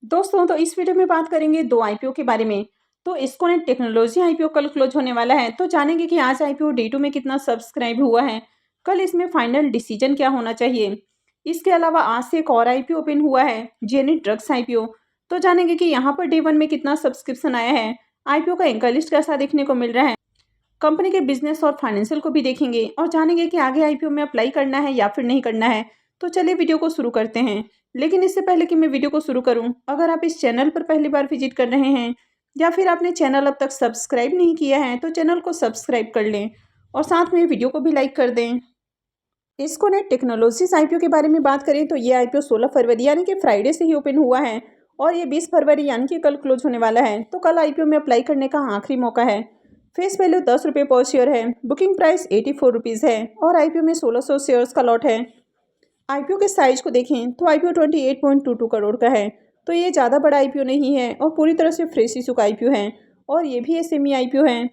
दोस्तों तो इस वीडियो में बात करेंगे दो आईपीओ के बारे में। तो इस्कॉनिक टेक्नोलॉजी आईपीओ कल क्लोज होने वाला है, तो जानेंगे कि आज आईपीओ डे 2 में कितना सब्सक्राइब हुआ है, कल इसमें फाइनल डिसीजन क्या होना चाहिए। इसके अलावा आज से एक और आईपीओ ओपन हुआ है, जेनेट ड्रग्स आईपीओ। तो जानेंगे कि यहाँ पर डे 1 में कितना सब्सक्रिप्शन आया है, आईपीओ का एंकर लिस्ट कैसा देखने को मिल रहा है, कंपनी के बिजनेस और फाइनेंशियल को भी देखेंगे और जानेंगे कि आगे आईपीओ में अप्लाई करना है या फिर नहीं करना है। तो चलिए वीडियो को शुरू करते हैं। लेकिन इससे पहले कि मैं वीडियो को शुरू करूं, अगर आप इस चैनल पर पहली बार विजिट कर रहे हैं या फिर आपने चैनल अब तक सब्सक्राइब नहीं किया है तो चैनल को सब्सक्राइब कर लें और साथ में वीडियो को भी लाइक कर दें। इस्कॉनिक टेक्नोलॉजीज आईपीओ के बारे में बात करें तो ये आईपीओ 16 फरवरी यानी कि फ्राइडे से ही ओपन हुआ है और ये 20 फरवरी यानी कि कल क्लोज होने वाला है। तो कल आईपीओ में अप्लाई करने का आखिरी मौका है। फेस वैल्यू 10 रुपये पर शेयर है, बुकिंग प्राइस 84 रुपीज़ है और आईपीओ में 1600 शेयर्स का लॉट है। आईपीओ के साइज को देखें तो आईपीओ 28.22 करोड़ का है, तो ये ज़्यादा बड़ा आईपीओ नहीं है और पूरी तरह से फ्रेश इशू का आईपीओ है और ये भी एसएमई आईपीओ है।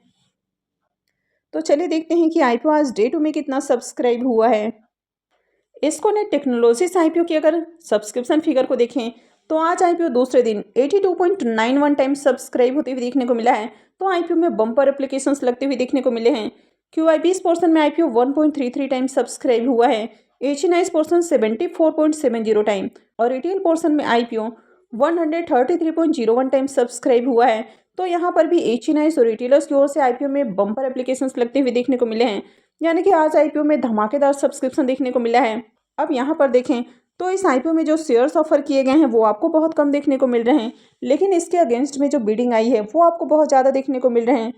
तो चलिए देखते हैं कि आईपीओ आज डे 2 में कितना सब्सक्राइब हुआ है। इस्कॉनिक टेक्नोलॉजीज आईपीओ की अगर सब्सक्रिप्शन फिगर को देखें तो आज आईपीओ दूसरे दिन 82.91 टाइम्स सब्सक्राइब होते हुए देखने को मिला है। तो आईपीओ में बम्पर एप्लीकेशंस लगते हुए देखने को मिले हैं। क्यूआईबीएस पोर्शन में आईपीओ 1.33 टाइम्स सब्सक्राइब हुआ है, एचएनआईएस पोर्शन 74.70 टाइम और रिटेल पोर्शन में आईपीओ 133.01 टाइम्स सब्सक्राइब हुआ है। तो यहाँ पर भी एचएनआईएस और रिटेलर्स की ओर से आईपीओ में बम्पर एप्लीकेशंस लगते हुए देखने को मिले हैं, यानी कि आज आईपीओ में धमाकेदार सब्सक्रिप्शन देखने को मिला है। अब यहाँ पर देखें तो इस आईपीओ में जो शेयर्स ऑफर किए गए हैं वो आपको बहुत कम देखने को मिल रहे हैं, लेकिन इसके अगेंस्ट में जो बिडिंग आई है वो आपको बहुत ज़्यादा देखने को मिल रहे हैं।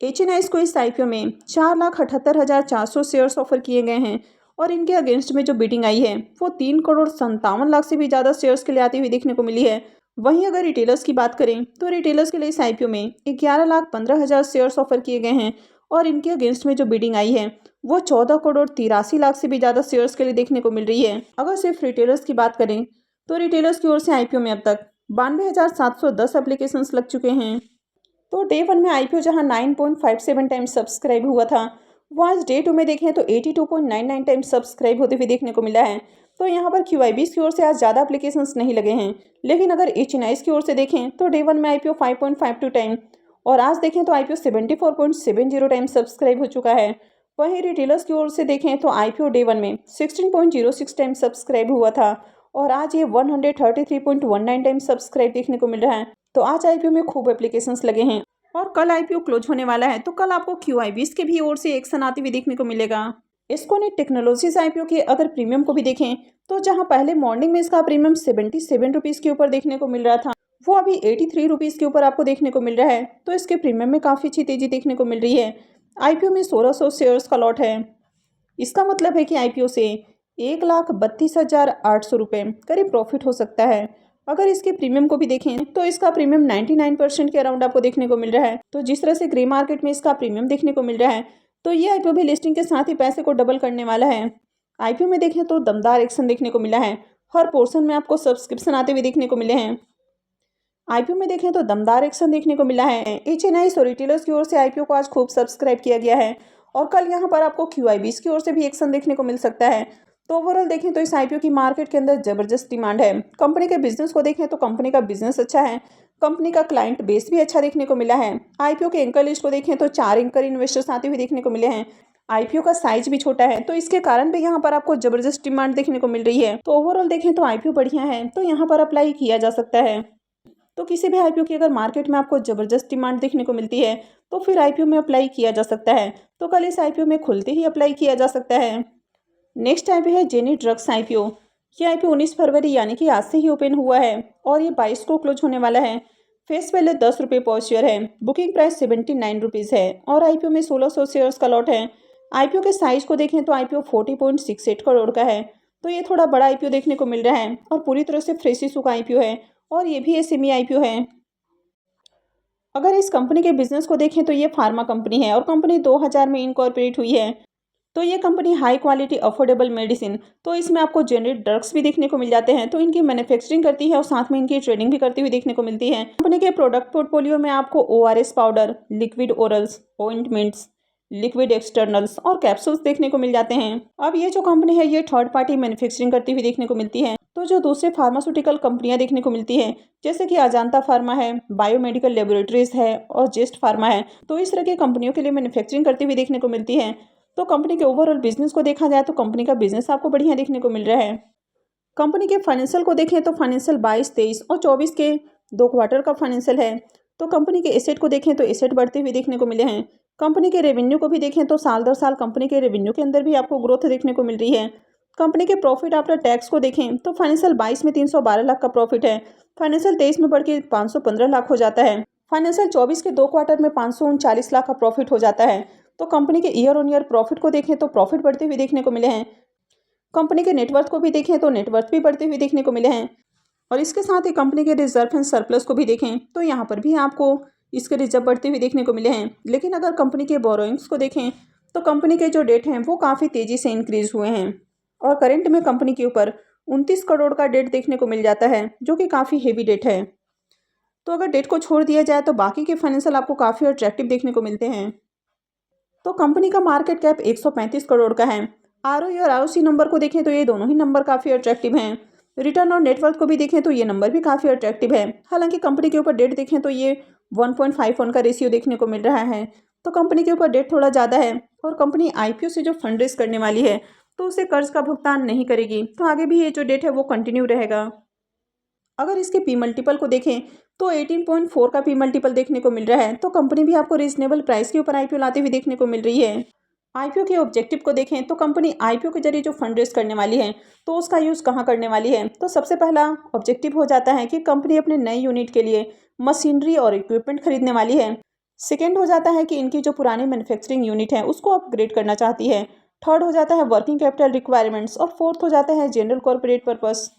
एचएनआईएस को इस आईपीओ में 4,78,400 शेयर्स ऑफर किए गए हैं और इनके अगेंस्ट में जो बिडिंग आई है वो 3,57,00,000 से भी ज़्यादा शेयर्स के लिए आती हुई देखने को मिली है। वहीं अगर रिटेलर्स की बात करें तो रिटेलर्स के लिए इस आईपीओ में 11,15,000 शेयर्स ऑफर किए गए हैं और इनके अगेंस्ट में जो बिडिंग आई है वो 14,83,00,000 से भी ज़्यादा शेयर्स के लिए देखने को मिल रही है। अगर सिर्फ रिटेलर्स की बात करें तो रिटेलर्स की ओर से आईपीओ में अब तक 92,710 एप्लीकेशंस लग चुके हैं। तो डे 1 में आईपीओ जहां 9.57 टाइम्स सब्सक्राइब हुआ था, वो आज डे 2 में देखें तो 82.99 टाइम्स सब्सक्राइब होते हुए देखने को मिला है। तो यहाँ पर क्यूआईबीएस की ओर से आज ज़्यादा एप्लीकेशंस नहीं लगे हैं, लेकिन अगर एचएनआईएस की ओर से देखें तो डे 1 में आईपीओ 5.52 टाइम और आज देखें तो आईपीओ 74.70 टाइम सब्सक्राइब हो चुका है। वहीं रिटेलर्स की ओर से देखें तो आईपीओ डे 1 में 16.06 टाइम सब्सक्राइब हुआ था और आज ये 133.19 टाइम सब्सक्राइब देखने को मिल रहा है। तो आज आईपीओ में खूब एप्लीकेशंस लगे हैं और कल आईपीओ क्लोज होने वाला है, तो कल आपको क्यूआईबीएस के भी ओर से एक्शन आते हुए देखने को मिलेगा। इस्कॉनिक टेक्नोलॉजीज आईपीओ के अगर प्रीमियम को भी देखें तो जहां पहले मॉर्निंग में इसका प्रीमियम 77 रुपीज़ के ऊपर देखने को मिल रहा था, वो अभी 83 रुपीज़ के ऊपर आपको देखने को मिल रहा है। तो इसके प्रीमियम में काफ़ी अच्छी तेजी देखने को मिल रही है। आईपीओ में 1600 शेयर्स का लॉट है। इसका मतलब है कि आईपीओ से 1,32,800 रुपये करीब प्रॉफिट हो सकता है। अगर इसके प्रीमियम को भी देखें तो इसका प्रीमियम 99% के अराउंड आपको देखने को मिल रहा है। तो जिस तरह से ग्रे मार्केट में इसका प्रीमियम देखने को मिल रहा है, तो ये आईपीओ भी लिस्टिंग के साथ ही पैसे को डबल करने वाला है। आईपीओ में देखें तो दमदार एक्शन देखने को मिला है, हर पोर्शन में आपको सब्सक्रिप्शन आते हुए देखने को मिले हैं। आईपीओ में देखें तो दमदार एक्शन देखने को मिला है। एचएनआईएस और रिटेलर्स की ओर से आईपीओ को आज खूब सब्सक्राइब किया गया है और कल यहाँ पर आपको क्यूआईबीएस की ओर से भी एक्शन देखने को मिल सकता है। तो ओवरऑल देखें तो इस आईपीओ की मार्केट के अंदर जबरदस्त डिमांड है। कंपनी के बिजनेस को देखें तो कंपनी का बिजनेस अच्छा है, कंपनी का क्लाइंट बेस भी अच्छा देखने को मिला है। आईपीओ के एंकर लिस्ट को देखें तो 4 एंकर इन्वेस्टर्स आते हुए देखने को मिले हैं। आईपीओ का साइज भी छोटा है, तो इसके कारण भी यहाँ पर आपको जबरदस्त डिमांड देखने को मिल रही है। तो ओवरऑल देखें तो आईपीओ बढ़िया है, तो यहाँ पर अप्लाई किया जा सकता है। तो किसी भी आईपीओ की अगर मार्केट में आपको जबरदस्त डिमांड देखने को मिलती है तो फिर आईपीओ में अप्लाई किया जा सकता है। तो कल इस आईपीओ में खुलते ही अप्लाई किया जा सकता है। नेक्स्ट आईपीओ है जेनेट ड्रग्स आईपीओ। ये आईपीओ 19 फरवरी यानी कि आज से ही ओपन हुआ है और ये 22 को क्लोज होने वाला है। फेस वैल्यू 10 रुपये पर शेयर है, बुकिंग प्राइस 79 रुपीज़ है और आईपीओ में 1600 शेयर्स का लॉट है। आईपीओ के साइज को देखें तो आईपीओ 40.68 करोड़ का है, तो ये थोड़ा बड़ा आईपीओ देखने को मिल रहा है और पूरी तरह से फ्रेश इशू का आईपीओ है और ये भी एसएमई आईपीओ है। अगर इस कंपनी के बिजनेस को देखें तो ये फार्मा कंपनी है और कंपनी 2000 में इनकॉर्पोरेट हुई है। तो ये company high quality affordable medicine, तो इसमें आपको जेनेरिक ड्रग्स भी देखने को मिल जाते हैं, तो इनकी मैन्युफैक्चरिंग करती है और साथ में इनकी ट्रेडिंग भी करती हुई देखने को मिलती है। कंपनी के प्रोडक्ट पोर्टफोलियो में आपको ORS powder, liquid orals, ointments, liquid externals और कैप्सूल्स देखने को मिल जाते हैं। अब ये जो कंपनी है ये थर्ड पार्टी मैन्युफैक्चरिंग करती हुई देखने को मिलती है। तो जो दूसरे फार्मास्यूटिकल कंपनियां देखने को मिलती हैं, जैसे कि अजांता फार्मा है, बायोमेडिकल लेबोरेटरीज है और जेस्ट फार्मा है, तो इस तरह की कंपनियों के लिए मैन्युफैक्चरिंग करती हुई देखने को मिलती है। तो कंपनी के ओवरऑल बिजनेस को देखा जाए तो कंपनी का बिजनेस आपको बढ़िया देखने को मिल रहा है। कंपनी के फाइनेंशियल को देखें तो फाइनेंशियल 22, 23 और 24 के 2 क्वार्टर का फाइनेंशियल है। तो कंपनी के एसेट को देखें तो एसेट बढ़ते हुए देखने को मिले हैं। कंपनी के रेवेन्यू को भी देखें तो साल दर साल कंपनी के रेवेन्यू के अंदर भी आपको ग्रोथ देखने को मिल रही है। कंपनी के प्रॉफिट आफ्टर टैक्स को देखें तो फाइनेंशियल 22 में 312 लाख का प्रॉफिट है। फाइनेंशियल 23 में बढ़ के 515 लाख हो जाता है। फाइनेंशियल 24 के 2 क्वार्टर में 539 लाख का प्रॉफिट हो जाता है। तो कंपनी के ईयर ऑन ईयर प्रॉफिट को देखें तो प्रॉफिट बढ़ते हुए देखने को मिले हैं। कंपनी के नेटवर्थ को भी देखें तो नेटवर्थ भी बढ़ते हुए देखने को मिले हैं। और इसके साथ ही कंपनी के रिजर्व एंड सरप्लस को भी देखें तो यहाँ पर भी आपको इसके रिजर्व बढ़ते हुए देखने को मिले हैं। लेकिन अगर कंपनी के बोरोइंग्स को देखें तो कंपनी के जो डेट हैं वो काफ़ी तेज़ी से इंक्रीज हुए हैं और करंट में कंपनी के ऊपर 29 करोड़ का डेट देखने को मिल जाता है, जो कि काफ़ी हेवी डेट है। तो अगर डेट को छोड़ दिया जाए तो बाकी के फाइनेंशियल आपको काफ़ी अट्रैक्टिव देखने को मिलते हैं। तो कंपनी का मार्केट कैप 135 करोड़ का है। आरओई और आरओसी नंबर को देखें तो ये दोनों ही नंबर काफ़ी अट्रैक्टिव हैं। रिटर्न और नेटवर्थ को भी देखें तो ये नंबर भी काफ़ी अट्रैक्टिव है। हालांकि कंपनी के ऊपर डेट देखें तो ये 1.51 का रेशियो देखने को मिल रहा है। तो कंपनी के ऊपर डेट थोड़ा ज़्यादा है और कंपनी आईपीओ से जो फंड रेज करने वाली है तो उसे कर्ज का भुगतान नहीं करेगी। तो आगे भी ये जो डेट है वो कंटिन्यू रहेगा। अगर इसके पी मल्टीपल को देखें तो 18.4 का पी मल्टीपल देखने को मिल रहा है। तो कंपनी भी आपको रीजनेबल प्राइस के ऊपर आईपीओ लाते हुए देखने को मिल रही है। आईपीओ के ऑब्जेक्टिव को देखें तो कंपनी आईपीओ के जरिए जो फंड रेज करने वाली है तो उसका यूज़ कहाँ करने वाली है। तो सबसे पहला ऑब्जेक्टिव हो जाता है कि कंपनी अपने नए यूनिट के लिए मशीनरी और इक्विपमेंट खरीदने वाली है। सेकेंड हो जाता है कि इनकी जो पुरानी मैन्युफैक्चरिंग यूनिट है उसको अपग्रेड करना चाहती है। थर्ड हो जाता है वर्किंग कैपिटल रिक्वायरमेंट्स और फोर्थ हो जाता है जनरल कॉर्पोरेट पर्पस।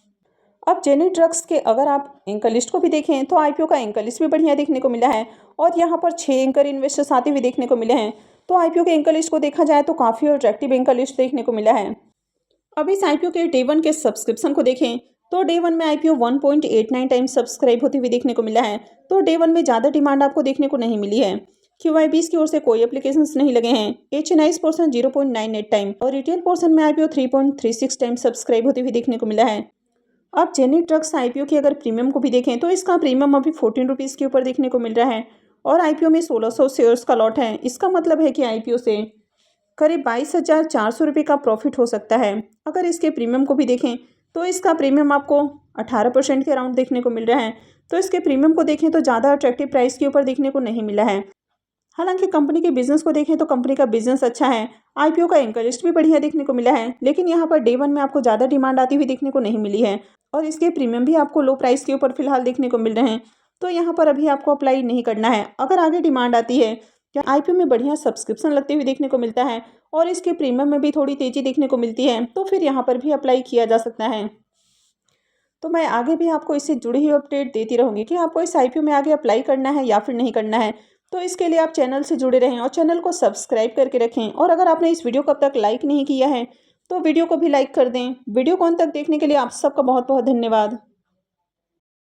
अब जेनेरिक ड्रग्स के अगर आप एंकर लिस्ट को भी देखें तो आईपीओ का एंकर लिस्ट भी बढ़िया देखने को मिला है और यहाँ पर 6 एंकर इन्वेस्टर्स आते हुए देखने को मिले हैं। तो आईपीओ के एंकर लिस्ट को देखा जाए तो काफ़ी अट्रैक्टिव एंकर लिस्ट देखने को मिला है। अब इस आईपीओ के डे 1 के सब्सक्रिप्शन को देखें तो डे 1 में आईपीओ 1.89 टाइम्स सब्सक्राइब होते हुए देखने को मिला है। तो डे 1 में ज़्यादा डिमांड आपको देखने को नहीं मिली है। QIBs की ओर से कोई एप्लीकेशंस नहीं लगे हैं। HNIs पोर्सन 0.98 टाइम और रिटेल पोर्सन में आईपीओ 3.36 टाइम सब्सक्राइब होते हुए देखने को मिला है। अब जेनेरिक ड्रग्स आईपीओ की अगर प्रीमियम को भी देखें तो इसका प्रीमियम अभी 14 रुपीज़ के ऊपर देखने को मिल रहा है और आईपीओ में 1600 शेयर्स का लॉट है। इसका मतलब है कि आईपीओ से करीब 22,400 रुपये का प्रॉफिट हो सकता है। अगर इसके प्रीमियम को भी देखें तो इसका प्रीमियम आपको 18% के अराउंड देखने को मिल रहा है। तो इसके प्रीमियम को देखें तो ज़्यादा अट्रैक्टिव प्राइस के ऊपर देखने को नहीं मिला है। हालांकि कंपनी के बिजनेस को देखें तो कंपनी का बिजनेस अच्छा है। आईपीओ का एंकर लिस्ट भी बढ़िया देखने को मिला है, लेकिन यहाँ पर डे 1 में आपको ज़्यादा डिमांड आती हुई देखने को नहीं मिली है और इसके प्रीमियम भी आपको लो प्राइस के ऊपर फिलहाल देखने को मिल रहे हैं। तो यहाँ पर अभी आपको अप्लाई नहीं करना है। अगर आगे डिमांड आती है या आईपीओ में बढ़िया सब्सक्रिप्शन लगते हुए देखने को मिलता है और इसके प्रीमियम में भी थोड़ी तेज़ी देखने को मिलती है तो फिर यहाँ पर भी अप्लाई किया जा सकता है। तो मैं आगे भी आपको इससे जुड़ी हुई अपडेट देती रहूँगी कि आपको इस आईपीओ में आगे अप्लाई करना है या फिर नहीं करना है। तो इसके लिए आप चैनल से जुड़े रहें और चैनल को सब्सक्राइब करके रखें। और अगर आपने इस वीडियो को अब तक लाइक नहीं किया है तो वीडियो को भी लाइक कर दें। वीडियो को अंत तक देखने के लिए आप सबका बहुत बहुत धन्यवाद।